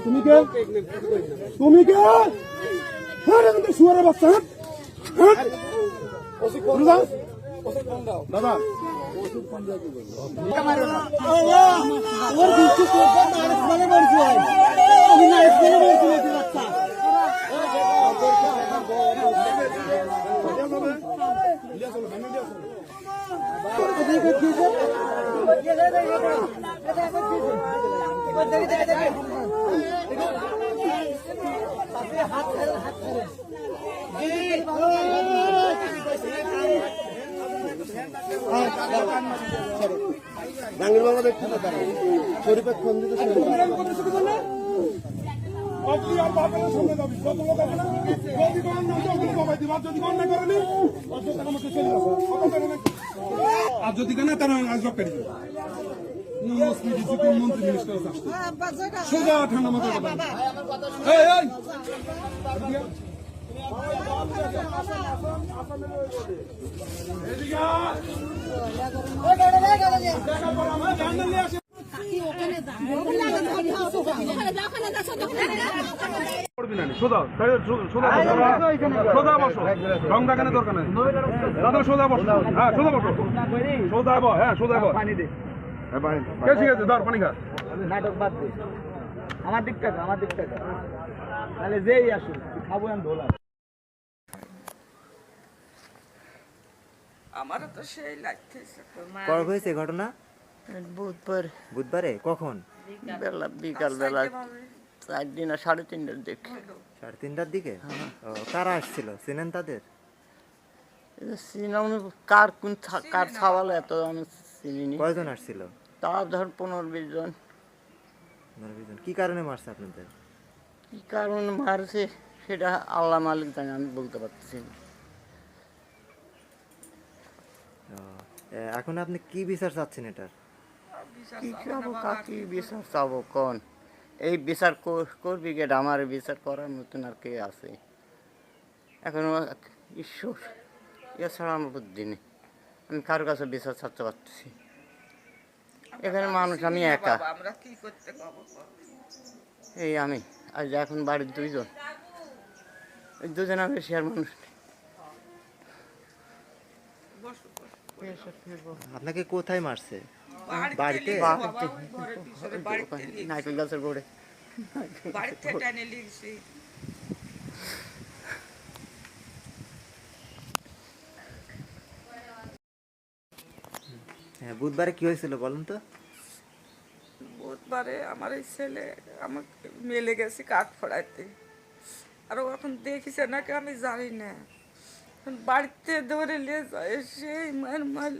তুমি কে শুয়ারের বাচ্চা? দাদা গাঙ্গের বাবা দেখতে শরীফের ফোন দিতে আর যদি কেন তারা আজব করে মন্ত্রী মিনিস্টার সোজা ঠান্ডা মাথা সোজা বসো রং দেখানো দরকার নেই দাদা সোজা বসো হ্যাঁ সোজা বসো সোজা হ্যাঁ সোজা কে ঠিক আছে ধর পানি খা নাটক বাদ দে আমার দিক থেকে তাহলে যেই আসুন খাবো আমি ধোলা আমারও তো সেই লাগতেছে। কবে হয়েছে ঘটনা? বুধবারে। কখন? বিকাল বেলা 4 না 3:30টার দিকে। 3:30টার দিকে? কারা আসছিল, চিনেন তাদের? কার ছাওয়াল এত আমি চিনি। কয়জন আসছিল? তাও ধর 15-20 জন। কি কারণে মারছে আপনাদের? কি কারণে মারছে সেটা আল্লাহ মালিক জানে, আমি বলতে পারতেছি না। এখন আপনি কি বিচার চাচ্ছেন এটার? কি চাবো, কাকি বিচার চাবো কোন? এই বিচার করবি কে? আমার বিচার করার মতন আর কে আছে এখন? ঈশ্বর এছাড়া আমার বুদ্ধি নেই, আমি কারোর কাছে বিচার চাচ্ছে পারতেছি। এখানে মানুষ আমি একা, এই আমি আজ এখন বাড়ির 2 জন, ওই 2 জন আমি শেয়ার মানুষ। আপনাকে কোথায় মারছে? বাড়িতে? নাইকেল গাছের গোড়ে। হ্যাঁ, বুধবারে কি হয়েছিল বলুন তো? বুধবারে আমার এই ছেলে আমাকে মেলে গেছে কাঠ ফড়াইতে, আর এখন দেখিছে নাকি আমি জানি না। বাড়িতে ধরে নিয়ে যায়, সেই মার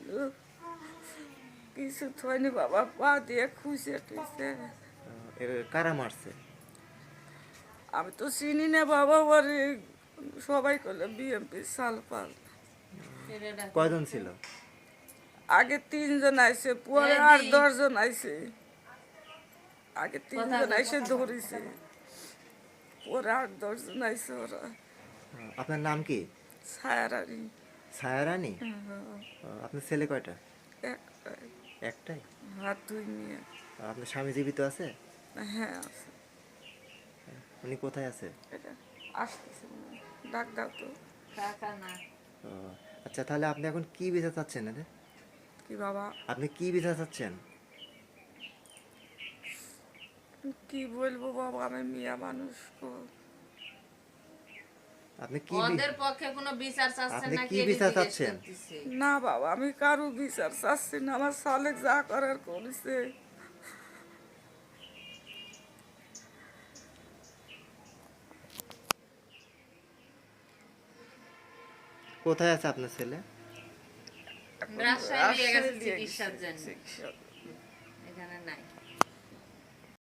কিছু থয়নি বাবা, পা দিয়ে খুঁজে টুইছে। কারা মারছে? আমি তো চিনি না বাবা, ওরে সবাই করলে বিএমপি সালপাল। কয়জন ছিল? আগে 3 জন আইছে, পরে আর 10 জন আইছে। আগে 3 জন আইসে ধরেছে, পরে আর 10 জন আইছে ওরা। আপনার নাম কি? ছায়ারানী। ছায়ারানী? আপনার ছেলে কয়টা? একটাই? হাত 2 নিয়ে। আপনার স্বামী জীবিত আছে? হ্যাঁ আছে। উনি কোথায় আছে? আসতেছে, ডাক দাও তো। আচ্ছা, তাহলে আপনি এখন কি বিচার চাচ্ছেন? কি বাবা? আপনি কি বিচার চাচ্ছেন? কি বলবো বাবা, আমি মিয়া মানুষ। আপনি কি ওদের পক্ষে কোনো বিচার চাচ্ছেন আপনি না কি কে বিচার জিজ্ঞেস চাচ্ছেন? করতেছে? না বাবা, আমি কারো বিচার চাচ্ছি না, আমার সালে যা করার করেছে। কোথায় আছে আপনার ছেলে? রাজশাহী নিয়ে গেছে রাজশাহী নিয়ে চিকিৎসার গেছে জন্য। চিকিৎসার